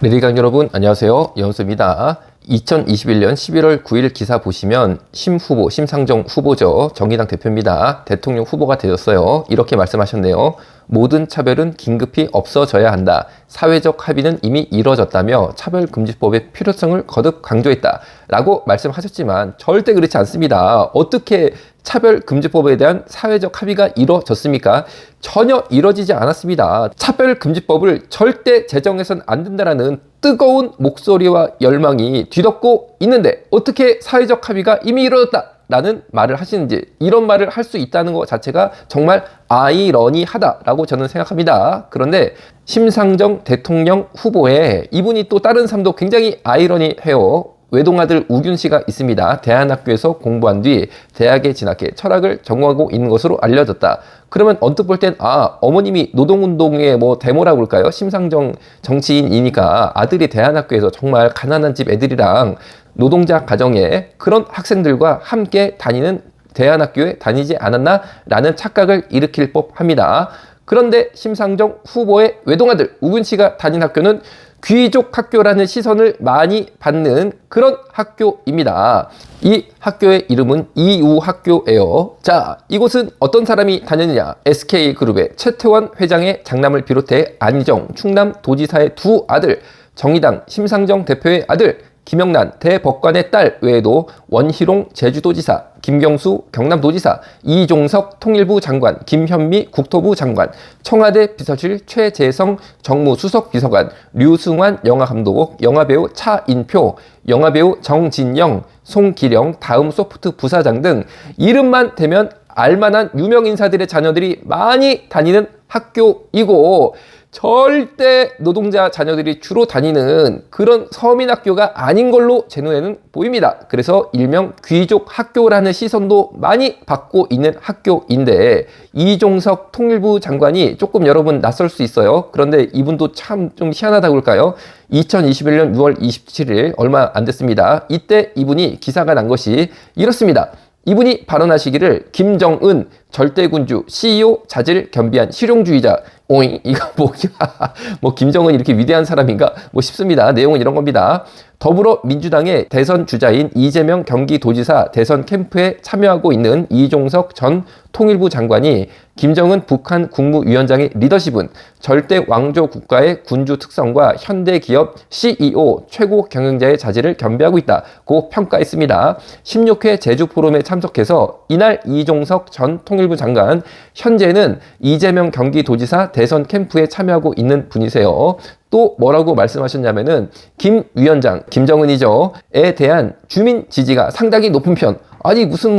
레디강 여러분 안녕하세요. 연수입니다. 2021년 11월 9일 기사 보시면 심상정 후보죠. 정의당 대표입니다. 대통령 후보가 되었어요. 이렇게 말씀하셨네요. 모든 차별은 긴급히 없어져야 한다. 사회적 합의는 이미 이뤄졌다며 차별금지법의 필요성을 거듭 강조했다. 라고 말씀하셨지만 절대 그렇지 않습니다. 어떻게 차별금지법에 대한 사회적 합의가 이루어졌습니까? 전혀 이루어지지 않았습니다. 차별금지법을 절대 제정해서는 안 된다라는 뜨거운 목소리와 열망이 뒤덮고 있는데 어떻게 사회적 합의가 이미 이루어졌다 라는 말을 하시는지, 이런 말을 할 수 있다는 것 자체가 정말 아이러니하다라고 저는 생각합니다. 그런데 심상정 대통령 후보에 이분이 또 다른 삶도 굉장히 아이러니해요. 외동아들 우균 씨가 있습니다. 대안학교에서 공부한 뒤 대학에 진학해 철학을 전공하고 있는 것으로 알려졌다. 그러면 언뜻 볼 땐 어머님이 노동운동의 데모라고 그럴까요? 심상정 정치인이니까 아들이 대안학교에서 정말 가난한 집 애들이랑 노동자 가정의 그런 학생들과 함께 다니는 대안학교에 다니지 않았나? 라는 착각을 일으킬 법합니다. 그런데 심상정 후보의 외동아들 우균 씨가 다닌 학교는 귀족 학교라는 시선을 많이 받는 그런 학교입니다. 이 학교의 이름은 이우학교예요. 자, 이곳은 어떤 사람이 다녔느냐? SK그룹의 최태원 회장의 장남을 비롯해 안희정 충남도지사의 두 아들, 정의당 심상정 대표의 아들, 김영란 대법관의 딸 외에도 원희룡 제주도지사, 김경수 경남도지사, 이종석 통일부 장관, 김현미 국토부 장관, 청와대 비서실 최재성 정무수석 비서관, 류승환 영화감독, 영화배우 차인표, 영화배우 정진영, 송기령 다음 소프트 부사장 등 이름만 대면 알만한 유명 인사들의 자녀들이 많이 다니는 학교이고, 절대 노동자 자녀들이 주로 다니는 그런 서민학교가 아닌 걸로 제 눈에는 보입니다. 그래서 일명 귀족 학교라는 시선도 많이 받고 있는 학교인데, 이종석 통일부 장관이 조금 여러분 낯설 수 있어요. 그런데 이분도 참 좀 희한하다고 할까요? 2021년 6월 27일 얼마 안 됐습니다. 이때 이분이 기사가 난 것이 이렇습니다. 이분이 발언하시기를 김정은 절대군주 CEO 자질 겸비한 실용주의자. 오잉, 이거 김정은 이렇게 위대한 사람인가 싶습니다. 내용은 이런 겁니다. 더불어민주당의 대선 주자인 이재명 경기도지사 대선 캠프에 참여하고 있는 이종석 전 통일부 장관이 김정은 북한 국무위원장의 리더십은 절대 왕조 국가의 군주 특성과 현대 기업 CEO 최고 경영자의 자질을 겸비하고 있다고 평가했습니다. 16회 제주 포럼에 참석해서 이날 이종석 전 통일부 장관, 현재는 이재명 경기도지사 대선 캠프에 참여하고 있는 분이세요. 또 뭐라고 말씀하셨냐면은 김 위원장, 김정은이죠, 에 대한 주민 지지가 상당히 높은 편. 아니 무슨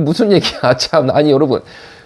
무슨 얘기야 참. 아니 여러분,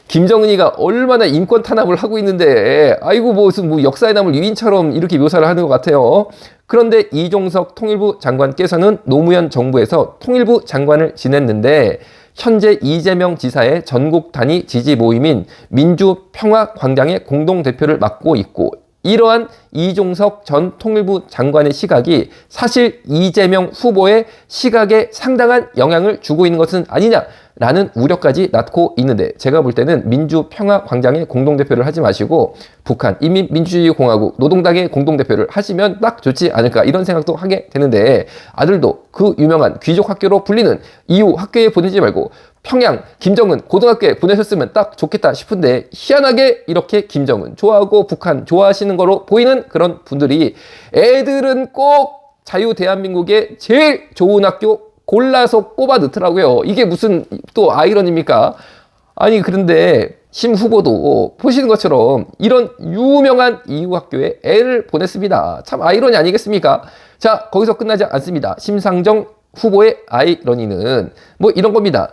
김정은이가 얼마나 인권 탄압을 하고 있는데 무슨 역사에 남을 유인처럼 이렇게 묘사를 하는 것 같아요. 그런데 이종석 통일부 장관께서는 노무현 정부에서 통일부 장관을 지냈는데 현재 이재명 지사의 전국 단위 지지 모임인 민주평화광장의 공동대표를 맡고 있고, 이러한 이종석 전 통일부 장관의 시각이 사실 이재명 후보의 시각에 상당한 영향을 주고 있는 것은 아니냐라는 우려까지 낳고 있는데, 제가 볼 때는 민주평화광장의 공동대표를 하지 마시고 북한 인민민주주의공화국 노동당의 공동대표를 하시면 딱 좋지 않을까, 이런 생각도 하게 되는데, 아들도 그 유명한 귀족학교로 불리는 이우학교에 보내지 말고 평양 김정은 고등학교에 보내셨으면 딱 좋겠다 싶은데, 희한하게 이렇게 김정은 좋아하고 북한 좋아하시는 거로 보이는 그런 분들이 애들은 꼭 자유대한민국의 제일 좋은 학교 골라서 꼽아 넣더라고요. 이게 무슨 또 아이러니입니까? 아니 그런데 심 후보도 보시는 것처럼 이런 유명한 이우학교에 애를 보냈습니다. 참 아이러니 아니겠습니까? 자, 거기서 끝나지 않습니다. 심상정 후보의 아이러니는 이런 겁니다.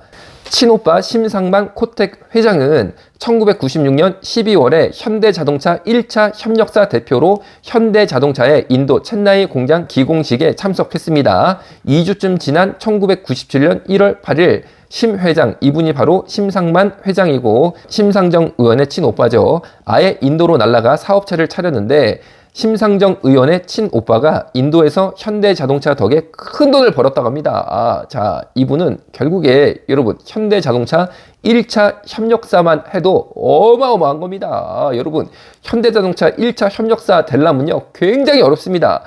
친오빠 심상만 코텍 회장은 1996년 12월에 현대자동차 1차 협력사 대표로 현대자동차의 인도 첸나이 공장 기공식에 참석했습니다. 2주쯤 지난 1997년 1월 8일 심 회장, 이분이 바로 심상만 회장이고 심상정 의원의 친오빠죠. 아예 인도로 날아가 사업체를 차렸는데, 심상정 의원의 친오빠가 인도에서 현대자동차 덕에 큰 돈을 벌었다고 합니다. 자, 이분은 결국에 여러분 현대자동차 1차 협력사만 해도 어마어마한 겁니다. 여러분, 현대자동차 1차 협력사 되려면요, 굉장히 어렵습니다.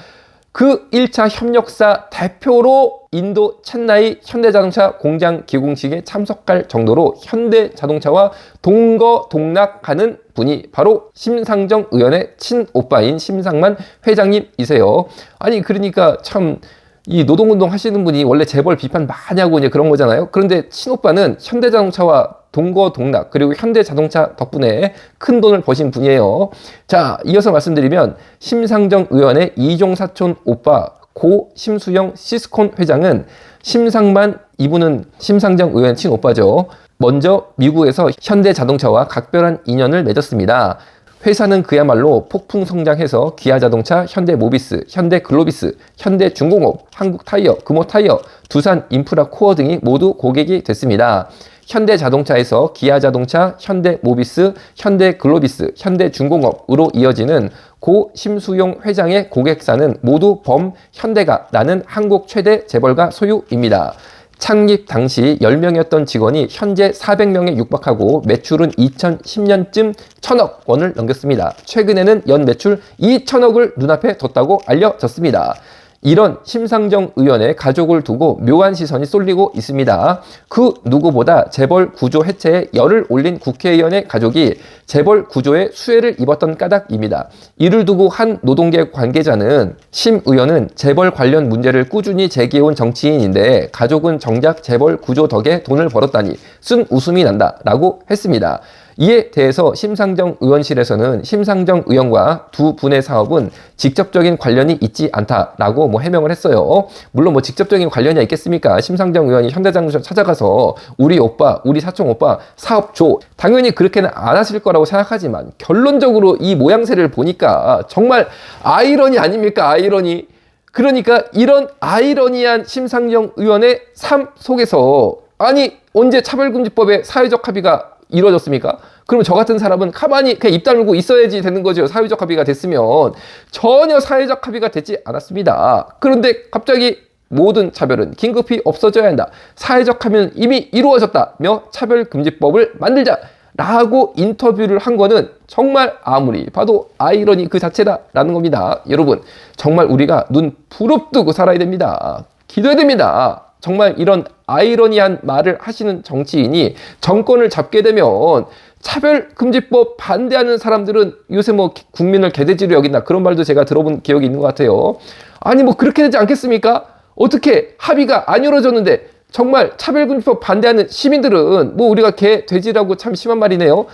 그 1차 협력사 대표로 인도 첸나이 현대자동차 공장 기공식에 참석할 정도로 현대자동차와 동거동락하는 분이 바로 심상정 의원의 친오빠인 심상만 회장님이세요. 아니, 그러니까 참 이 노동운동 하시는 분이 원래 재벌 비판 많이 하고 이제 그런 거잖아요. 그런데 친오빠는 현대자동차와 동거동락 그리고 현대자동차 덕분에 큰 돈을 버신 분이에요. 자, 이어서 말씀드리면 심상정 의원의 이종 사촌 오빠 고 심수영 시스콘 회장은 심상만, 이분은 심상정 의원 친오빠죠. 먼저 미국에서 현대자동차와 각별한 인연을 맺었습니다. 회사는 그야말로 폭풍 성장해서 기아자동차, 현대모비스, 현대글로비스, 현대중공업, 한국타이어, 금호타이어, 두산인프라코어 등이 모두 고객이 됐습니다. 현대자동차에서 기아자동차, 현대모비스, 현대글로비스, 현대중공업으로 이어지는 고 심수용 회장의 고객사는 모두 범현대가라는 한국 최대 재벌가 소유입니다. 창립 당시 10명이었던 직원이 현재 400명에 육박하고 매출은 2010년쯤 1000억 원을 넘겼습니다. 최근에는 연 매출 2000억을 눈앞에 뒀다고 알려졌습니다. 이런 심상정 의원의 가족을 두고 묘한 시선이 쏠리고 있습니다. 그 누구보다 재벌 구조 해체에 열을 올린 국회의원의 가족이 재벌 구조에 수혜를 입었던 까닭입니다. 이를 두고 한 노동계 관계자는 심 의원은 재벌 관련 문제를 꾸준히 제기해온 정치인인데 가족은 정작 재벌 구조 덕에 돈을 벌었다니 쓴 웃음이 난다 라고 했습니다. 이에 대해서 심상정 의원실에서는 심상정 의원과 두 분의 사업은 직접적인 관련이 있지 않다라고 해명을 했어요. 물론 직접적인 관련이 있겠습니까? 심상정 의원이 현대자동차 찾아가서 우리 오빠, 우리 사촌 오빠 사업 줘. 당연히 그렇게는 안 하실 거라고 생각하지만 결론적으로 이 모양새를 보니까 정말 아이러니 아닙니까? 아이러니. 그러니까 이런 아이러니한 심상정 의원의 삶 속에서 아니 언제 차별금지법에 사회적 합의가 이루어졌습니까? 그럼 저 같은 사람은 가만히 그냥 입 다물고 있어야지 되는 거죠. 사회적 합의가 됐으면. 전혀 사회적 합의가 되지 않았습니다. 그런데 갑자기 모든 차별은 긴급히 없어져야 한다. 사회적 합의는 이미 이루어졌다며 차별금지법을 만들자 라고 인터뷰를 한 거는 정말 아무리 봐도 아이러니 그 자체다라는 겁니다. 여러분, 정말 우리가 눈 부릅뜨고 살아야 됩니다. 기도해야 됩니다. 정말 이런 아이러니한 말을 하시는 정치인이 정권을 잡게 되면 차별금지법 반대하는 사람들은 요새 국민을 개돼지로 여긴다 그런 말도 제가 들어본 기억이 있는 것 같아요. 아니 그렇게 되지 않겠습니까? 어떻게 합의가 안 이루어졌는데 정말 차별금지법 반대하는 시민들은 우리가 개, 돼지라고 참 심한 말이네요.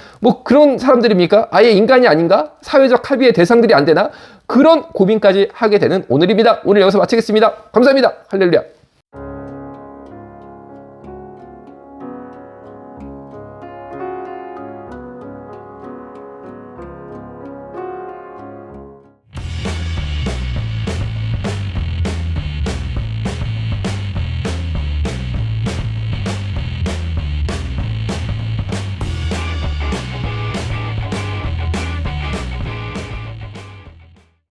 그런 사람들입니까? 아예 인간이 아닌가? 사회적 합의의 대상들이 안 되나? 그런 고민까지 하게 되는 오늘입니다. 오늘 여기서 마치겠습니다. 감사합니다. 할렐루야.